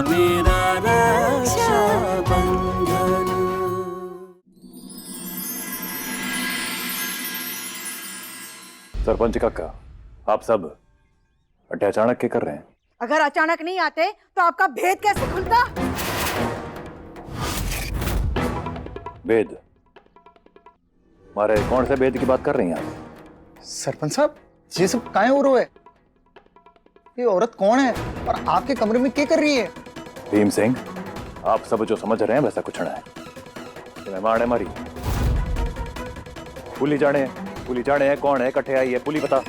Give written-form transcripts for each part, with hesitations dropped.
मेरा रक्षाबंधन। सरपंच काका, आप सब अटे अचानक क्या कर रहे हैं? अगर अचानक नहीं आते तो आपका भेद कैसे खुलता? वेद? हमारे कौन से वेद की बात कर रही हैं आप? सरपंच साहब, ये सब काहे हो रहा है? ये औरत कौन है और आपके कमरे में क्या कर रही है? भीम सिंह, आप सब जो समझ रहे हैं वैसा कुछ ना है। ये मेहमान है हमारी। पुली जाने हैं कौन है, कट्ठे आई है, पुली बता।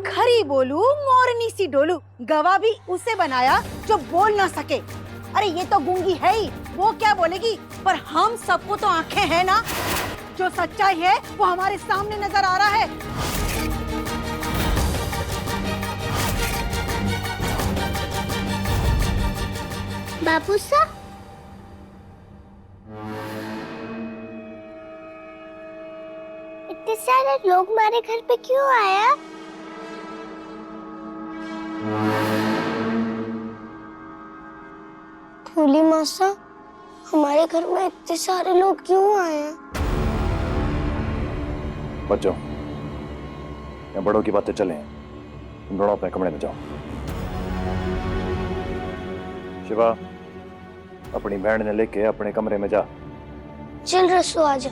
खरी बोलू मोरनी सी डोलू, गवाह भी उसे बनाया जो बोल ना सके। अरे ये तो गूंगी है ही, वो क्या बोलेगी? पर हम सबको तो आंखें हैं ना, जो सच्चाई है वो हमारे सामने नजर आ रहा है। बापू साहब, इतने सारे लोग हमारे घर पे क्यों आया? फूली मौसा, हमारे घर में इतने सारे लोग क्यों आए हैं? बच्चों, या बड़ों की बातें चलें, तुम दोनों अपने कमरे में जाओ। शिवा, अपनी बहन ने लेके अपने कमरे में जा। चल रसू, आजा।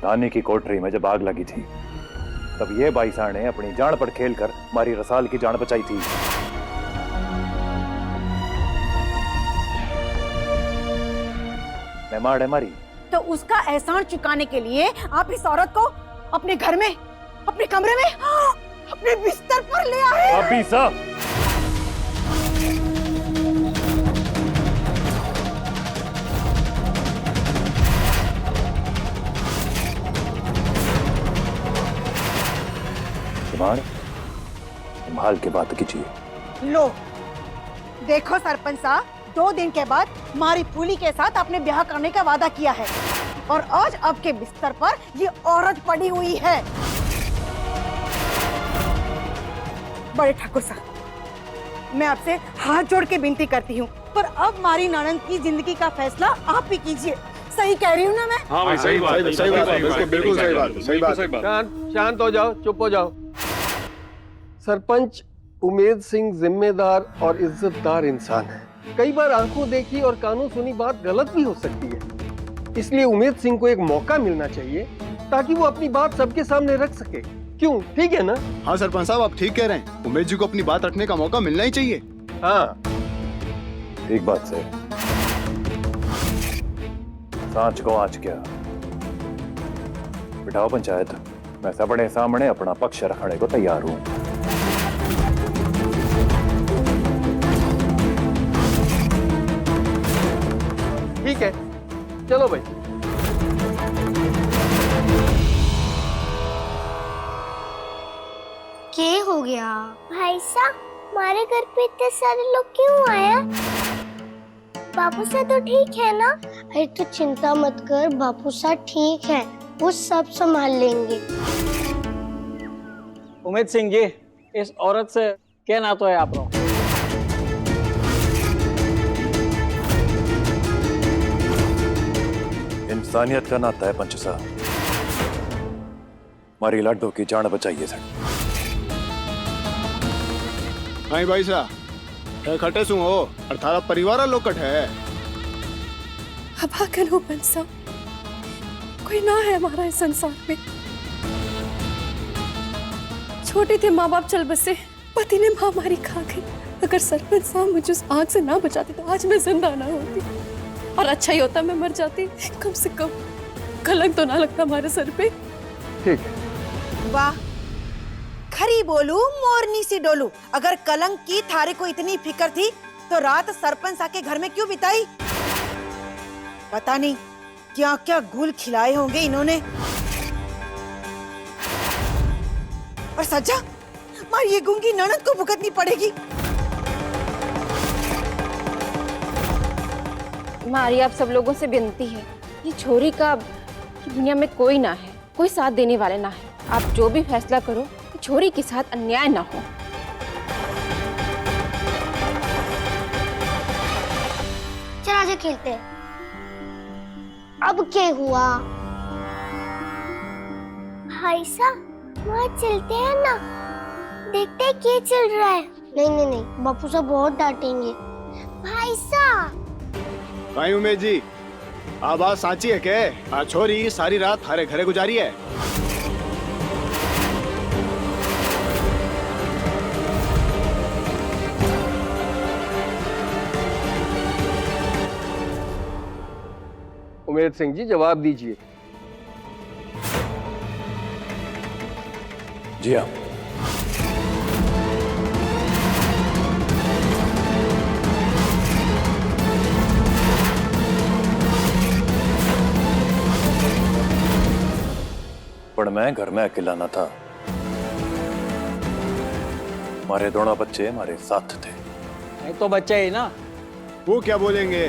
धानी की कोठरी में जब आग लगी थी तब ये बाईसा ने अपनी जान पर खेलकर हमारी रसाल की जान बचाई थी। मेहमान है हमारी। तो उसका एहसान चुकाने के लिए आप इस औरत को अपने घर में, अपने कमरे में, अपने बिस्तर पर ले आए। अभी साहब, संभाल के बात कीजिए। लो देखो सरपंच साहब, 2 दिन के बाद मारी फूली के साथ आपने ब्याह करने का वादा किया है और आज आपके बिस्तर पर ये औरत पड़ी हुई है। बड़े ठाकुर साहब, मैं आपसे हाथ जोड़ के विनती करती हूँ, पर अब मारी ननद की जिंदगी का फैसला आप ही कीजिए। सही कह रही हूँ ना मैं? हाँ भाई, सही बात, बिल्कुल सही बात। शांत हो जाओ, चुप हो जाओ। सरपंच उमेद सिंह जिम्मेदार और इज्जतदार इंसान है। कई बार आंखों देखी और कानों सुनी बात गलत भी हो सकती है, इसलिए उमेद सिंह को एक मौका मिलना चाहिए ताकि वो अपनी बात सबके सामने रख सके। क्यों, ठीक है ना? हाँ सरपंच साहब, आप ठीक कह रहे हैं। उमेद जी को अपनी बात रखने का मौका मिलना ही चाहिए। हाँ, एक बात से सांच को आज क्या बिठाओ पंचायत, मैं सबने सामने अपना पक्ष रखने को तैयार हूँ। ठीक है, चलो भाई। क्या हो गया? भाई साहब, हमारे घर पे इतने सारे लोग क्यों आए? बापू साहब तो ठीक है ना? अरे तू चिंता मत कर, बापू साहब ठीक है, वो सब संभाल लेंगे। उमेद सिंह जी, इस औरत से क्या नाता है आप लोग? इंसानियत का नाता है पंच साहब। हमारी लाडो की जान बचाइए सर। नहीं भाई साहब, खटे सु हो और थारा परिवार लोग कट है। अब आकर हो पंच साहब, कोई ना है हमारा इस संसार में। छोटे थे माँ बाप चल बसे, पति ने महामारी खा गई। अगर सरपंच साहब मुझे उस आग से ना बचाते तो आज मैं जिंदा ना होती, और अच्छा ही होता मैं मर जाती। कम से कम कलंक तो ना लगता हमारे सर पे। ठीक है। वाह, खरी बोलू मोरनी सी डोलू, अगर कलंक की थारे को इतनी फिक्र थी तो रात सरपंच आके घर में क्यों बिताई? पता नहीं क्या क्या घुल खिलाए होंगे इन्होंने। और सजा मार ये गूंगी ननद को भुगतनी पड़ेगी। हमारी आप सब लोगों से विनती है, ये छोरी का कि दुनिया में कोई ना है, कोई साथ देने वाले ना है। आप जो भी फैसला करो, कि छोरी के साथ अन्याय ना हो। चल आजा खेलते हैं। अब क्या हुआ? भाई साहब वहाँ चलते हैं ना, देखते हैं क्या चल रहा है। नहीं नहीं नहीं, बापू साहब बहुत डांटेंगे। भाई साहब भाई उमेश जी, आ बात साची है के? आ छोरी सारी रात थारे घरे गुजारी है? उमेद सिंह जी जवाब दीजिए। जी हाँ। पर मैं घर में अकेला न था, हमारे दोनों बच्चे हमारे साथ थे। नहीं तो बच्चे ही ना। वो क्या बोलेंगे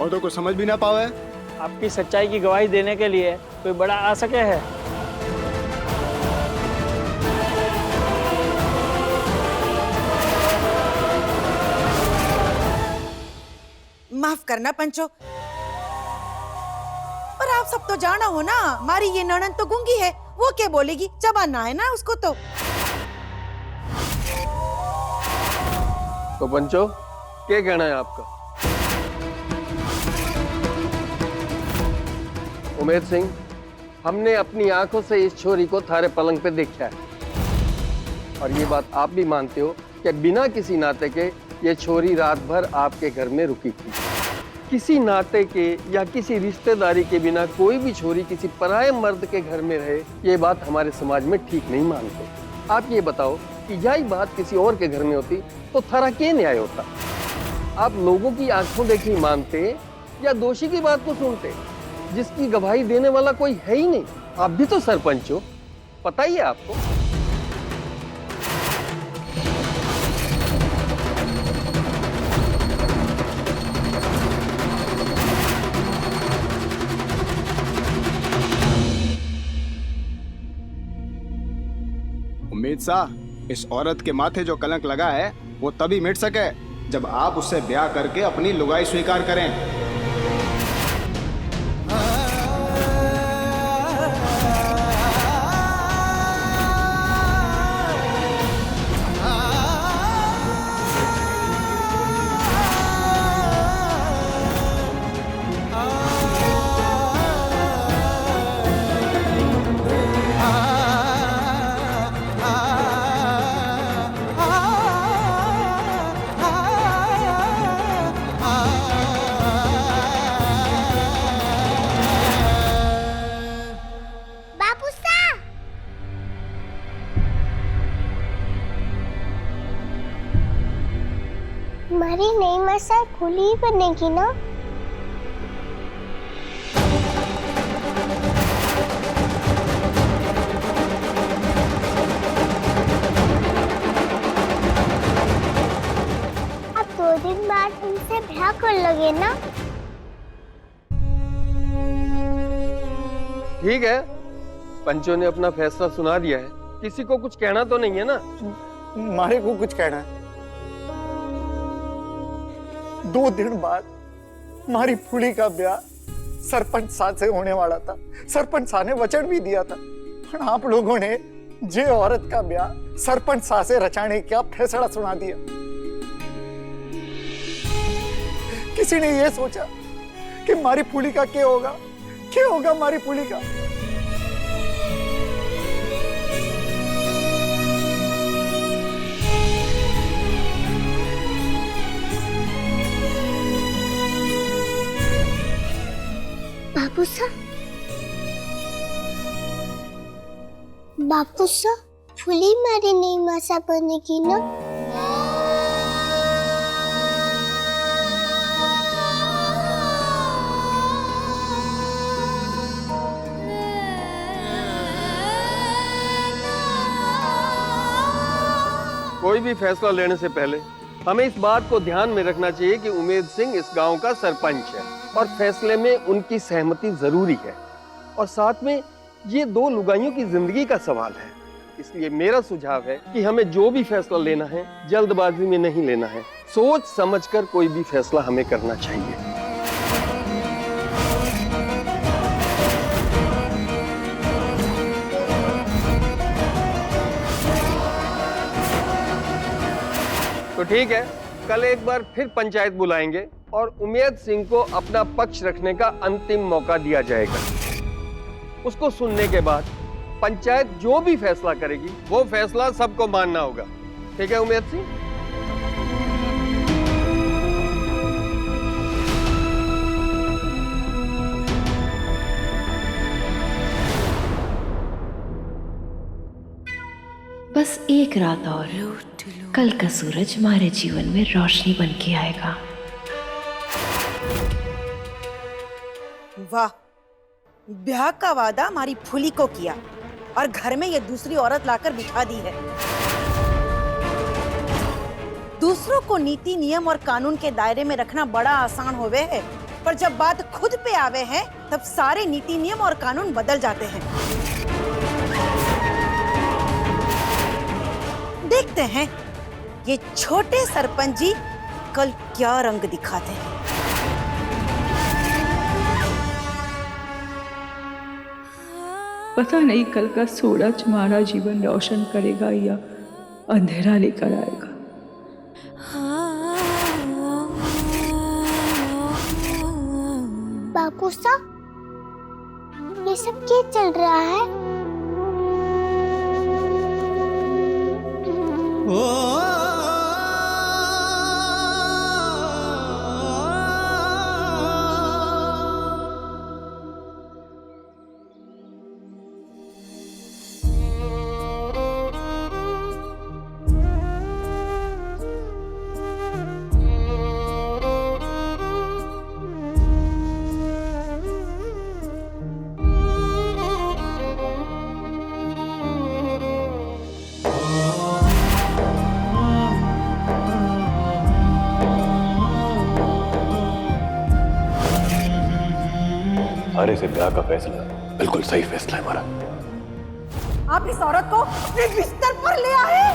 और तो कुछ समझ भी ना पावे। आपकी सच्चाई की गवाही देने के लिए कोई बड़ा आ सके है? माफ करना पंचो, पर आप सब तो जाना हो ना, हमारी ये ननद तो गूंगी है, वो क्या बोलेगी? जबान ना है ना उसको तो। पंचो क्या कहना है आपका? उमेद सिंह, हमने अपनी आंखों से इस छोरी को थारे पलंग पे देखा है और ये बात आप भी मानते हो कि बिना किसी नाते के ये छोरी रात भर आपके घर में रुकी थी। किसी नाते के या किसी रिश्तेदारी के बिना कोई भी छोरी किसी पराये मर्द के घर में रहे, ये बात हमारे समाज में ठीक नहीं मानते। आप ये बताओ कि यही बात किसी और के घर में होती तो थारा क्या न्याय होता? आप लोगों की आंखों देखी मानते या दोषी की बात को सुनते, जिसकी गवाही देने वाला कोई है ही नहीं? आप भी तो सरपंच हो, पता ही है आपको। उम्मीद सा इस औरत के माथे जो कलंक लगा है वो तभी मिट सके जब आप उससे ब्याह करके अपनी लुगाई स्वीकार करें। हमारी नई मसाल खुली ही बनेगी ना? अब 2 दिन बाद उनसे ब्याह कर लगे ना? ठीक है, पंचों ने अपना फैसला सुना दिया है, किसी को कुछ कहना तो नहीं है ना? मारे को कुछ कहना है। 2 दिन बाद हमारी फूली का ब्याह सरपंच साहब से होने वाला था। सरपंच साहब ने वचन भी दिया था, पर आप लोगों ने जे औरत का ब्याह सरपंच साहब से रचाने का फैसला सुना दिया। किसी ने यह सोचा कि हमारी फूली का क्या होगा हमारी फूली का? बापू सा फूली मारी नहीं मासा बनेगी ना? कोई भी फैसला लेने से पहले हमें इस बात को ध्यान में रखना चाहिए कि उमेद सिंह इस गांव का सरपंच है और फैसले में उनकी सहमति जरूरी है। और साथ में ये दो लुगाइयों की जिंदगी का सवाल है। इसलिए मेरा सुझाव है कि हमें जो भी फैसला लेना है जल्दबाजी में नहीं लेना है। सोच समझकर कोई भी फैसला हमें करना चाहिए। तो ठीक है, कल एक बार फिर पंचायत बुलाएंगे और उमेद सिंह को अपना पक्ष रखने का अंतिम मौका दिया जाएगा। उसको सुनने के बाद पंचायत जो भी फैसला करेगी वो फैसला सबको मानना होगा। ठीक है उमेद सिंह? बस एक रात और, कल का सूरज हमारे जीवन में रोशनी बन के आएगा। वाह, ब्याह का वादा हमारी फूली को किया और घर में ये दूसरी औरत लाकर बिठा दी है। दूसरों को नीति नियम और कानून के दायरे में रखना बड़ा आसान होवे है, पर जब बात खुद पे आवे है तब सारे नीति नियम और कानून बदल जाते हैं। देखते हैं ये छोटे सरपंच जी कल क्या रंग दिखाते हैं। पता नहीं कल का सूरज हमारा जीवन रोशन करेगा या अंधेरा लेकर आएगा। बापू साहब, ये सब क्या चल रहा है? हमारे से ब्याह का फैसला बिल्कुल सही फैसला है हमारा। आप इस औरत को अपने बिस्तर पर ले आए।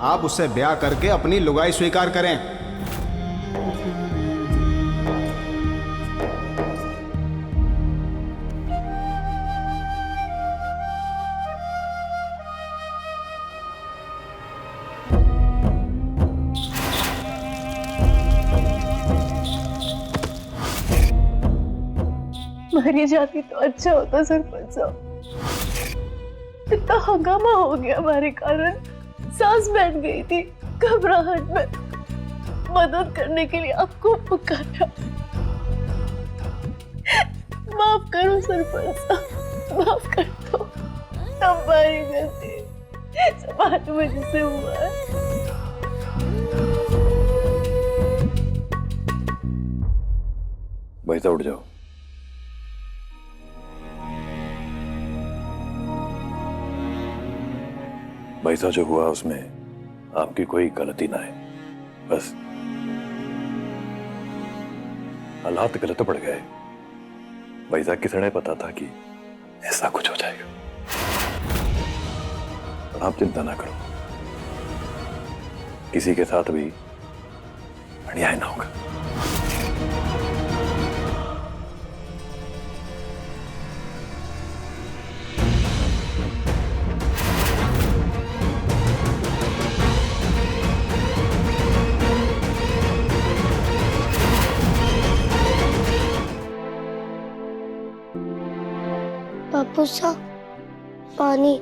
आप उससे ब्याह करके अपनी लुगाई स्वीकार करें। मरी जाती तो अच्छा होता सरपंच साहब। इतना हंगामा हो गया हमारे कारण, सांस बैठ गई थी। घबराहट में मदद करने के लिए आपको पुकारा। माफ करो सरपंच साहब, माफ कर दो। हमारी गलती, सब हाथ मुझसे हुआ है। भाई साहब उठ जाओ। भाई साहब जो हुआ उसमें आपकी कोई गलती ना है, बस हालात गलत पड़ गए। भाई साहब किसी ने पता था कि ऐसा कुछ हो जाएगा, और आप चिंता ना करो, किसी के साथ भी अन्याय ना होगा। बापू साहब, पानी।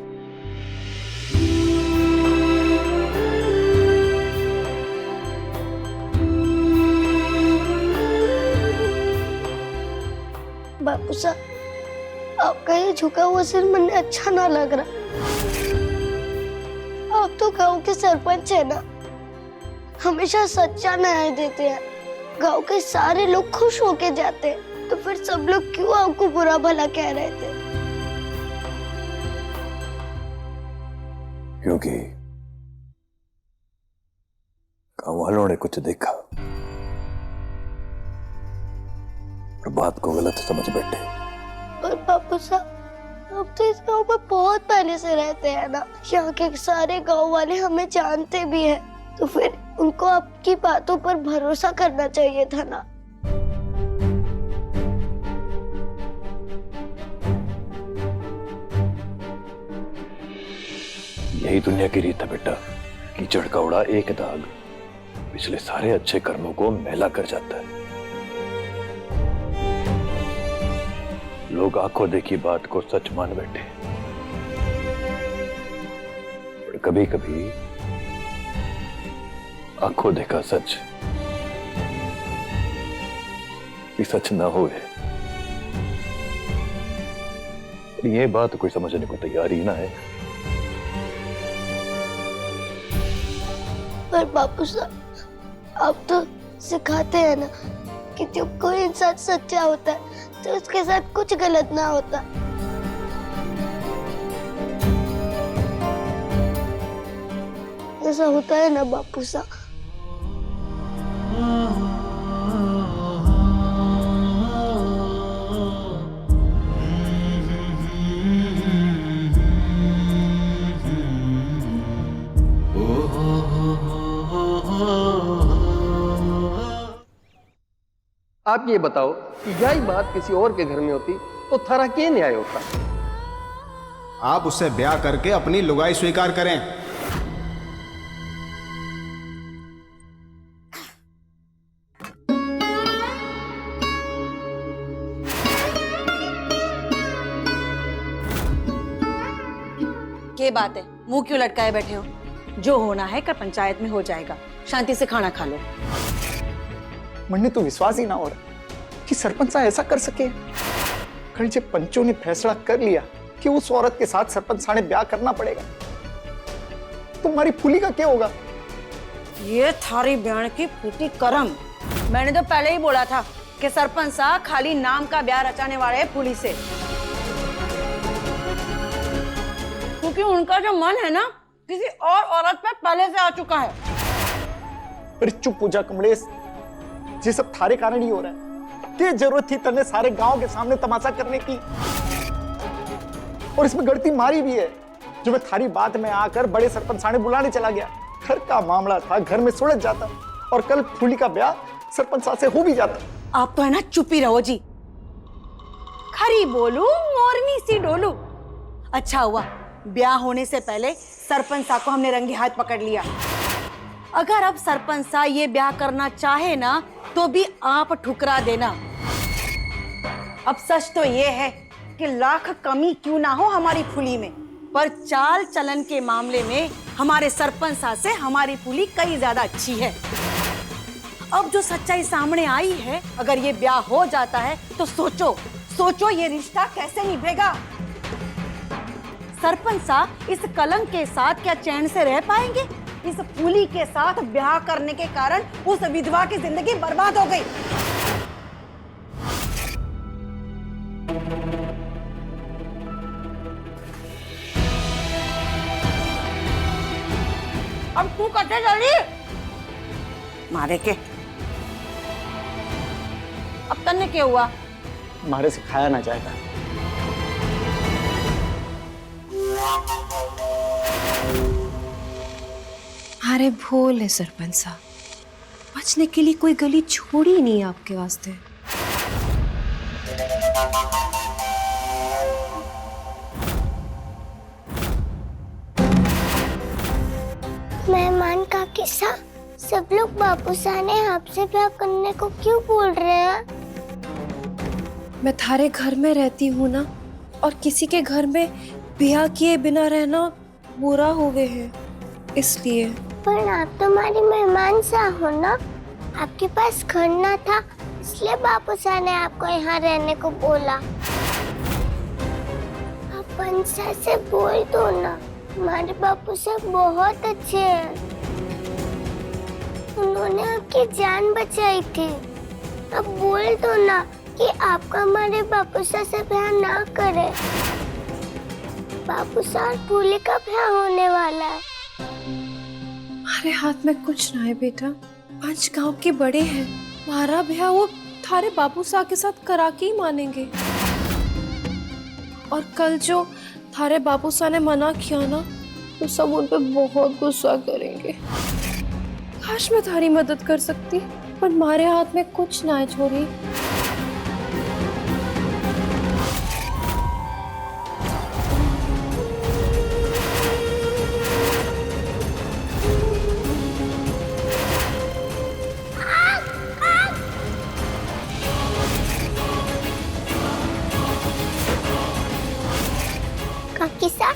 बापू साहब, आपका ये झुका हुआ सिर मुझे अच्छा ना लग रहा। आप तो गांव के सरपंच है ना, हमेशा सच्चा न्याय देते हैं। गांव के सारे लोग खुश होके जाते हैं, तो फिर सब लोग क्यों आपको बुरा भला कह रहे थे? क्योंकि गांव वालों ने कुछ देखा और बात को गलत समझ बैठे। पर बापू साहब, हम तो इस गांव में बहुत पहले से रहते हैं ना, यहाँ के सारे गांव वाले हमें जानते भी हैं, तो फिर उनको आपकी बातों पर भरोसा करना चाहिए था ना। यही दुनिया की रीत है बेटा, कीचड़ का उड़ा एक दाग पिछले सारे अच्छे कर्मों को मैला कर जाता है। लोग आंखों देखी बात को सच मान बैठे, और कभी कभी आंखों देखा सच भी सच ना हो। ये बात कोई समझने को तैयार ही ना है। पर बापू साहब, आप तो सिखाते हैं ना कि जब कोई इंसान सच्चा होता है तो उसके साथ कुछ गलत ना होता। ऐसा होता है ना बापू साहब? आप ये बताओ कि यही बात किसी और के घर में होती तो थारा क्या न्याय होता? आप उससे ब्याह करके अपनी लुगाई स्वीकार करें। क्या बात है, मुंह क्यों लटकाए बैठे हो? जो होना है कल पंचायत में हो जाएगा, शांति से खाना खा लो। मन्ने तो विश्वास ही ना हो रहा कि सरपंच साहब ऐसा कर सके। कल जब पंचों ने फैसला कर लिया कि उस औरत के साथ सरपंच साहब ने ब्याह करना पड़ेगा, तुम्हारी फूली का क्या होगा? ये थारी बयान की फूटी करम। मैंने तो पहले ही बोला था कि सरपंच साहब खाली नाम का ब्याह रचाने वाले हैं फूली से, क्योंकि उनका जो मन है ना किसी और औरत पे पहले से आ चुका है। अरे चुप पूजा कमलेश, ये सब थारे कारण ही हो रहा है। क्या जरूरत थी तन्ने सारे गांव के सामने तमाशा करने की? और इसमें गलती मारी भी है जो मैं थारी बात में आकर बड़े सरपंच साहब ने बुलाने चला गया। घर का मामला था, घर में सुलझ जाता और कल फूली का ब्याह सरपंच साहब से हो भी जाता। आप तो है ना चुप ही रहो जी। खरी बोलू मोरनी सी डोलू। अच्छा हुआ ब्याह होने से पहले सरपंच साहब को हमने रंगे हाथ पकड़ लिया। अगर अब सरपंच साहब ये ब्याह करना चाहे ना तो भी आप ठुकरा देना। अब सच तो ये है कि लाख कमी क्यों ना हो हमारी फूली में, पर चाल चलन के मामले में हमारे सरपंच साहब से हमारी फूली कई ज्यादा अच्छी है। अब जो सच्चाई सामने आई है, अगर ये ब्याह हो जाता है तो सोचो ये रिश्ता कैसे निभेगा। सरपंच साहब इस कलंक के साथ क्या चैन से रह पाएंगे? इस फूली के साथ ब्याह करने के कारण उस विधवा की जिंदगी बर्बाद हो गई। अब तू कटे जल्दी मारे के। अब तन्ने क्या हुआ? हमारे से खाया ना जाएगा। अरे भोले सरपंच साहब, बचने के लिए कोई गली छोड़ी नहीं आपके वास्ते। मेहमान का किस्सा, सब लोग बापू साहब ने आपसे ब्याह करने को क्यों बोल रहे हैं? मैं थारे घर में रहती हूँ ना, और किसी के घर में ब्याह किए बिना रहना बुरा हो गए हैं, इसलिए। पर आप तो हमारी मेहमान सा हो ना, आपके पास घर ना था, इसलिए बापू साहब ने आपको यहाँ रहने को बोला। आप पंचा से बोल दो ना, हमारे बापू साहब बहुत अच्छे हैं, उन्होंने आपकी जान बचाई थी। अब बोल दो ना कि आपका हमारे बापू साहब से ब्याह ना करे। बापू साहब फूली का ब्याह होने वाला है। मारे हाथ में कुछ ना है बेटा। 5 गांव के बड़े हैं, मारा ब्याह वो थारे बाबू सा के साथ करा के ही मानेंगे। और कल जो थारे बाबू सा ने मना किया ना, तो सब उन पे बहुत गुस्सा करेंगे। काश मैं थारी मदद कर सकती, पर मारे हाथ में कुछ ना है छोरी। काकी साहब,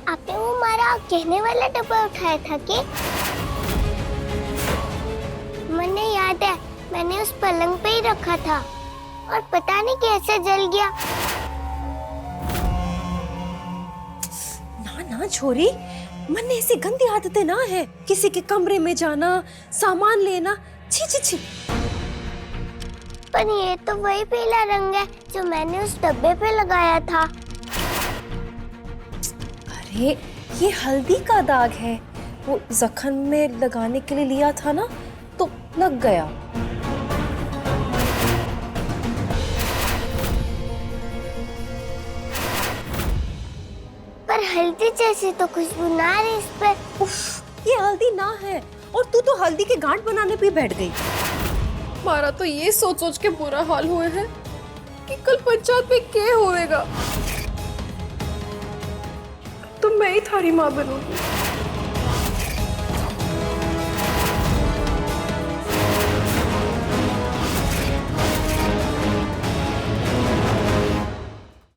आपने वो हमारा कहने वाला डब्बा उठाया था कि? मुझे याद है, मैंने उस पलंग पे ही रखा था और पता नहीं कैसे जल गया। ना ना छोरी, मन ने ऐसी गंदी आदतें ना है। किसी के कमरे में जाना, सामान लेना, छी छी छी। पर ये तो वही पीला रंग है जो मैंने उस डब्बे पे लगाया था। अरे ये हल्दी का दाग है, वो जख्म में लगाने के लिए लिया था ना, तो लग गया। पर हल्दी जैसी तो खुशबू ना रही इस पर। उफ, ये हल्दी ना है, और तू तो हल्दी के गांठ बनाने पे बैठ गई। हमारा तो ये सोच सोच के बुरा हाल हुए है कि कल पंचायत में क्या होएगा। तो मैं ही थारी माँ बनूंगी।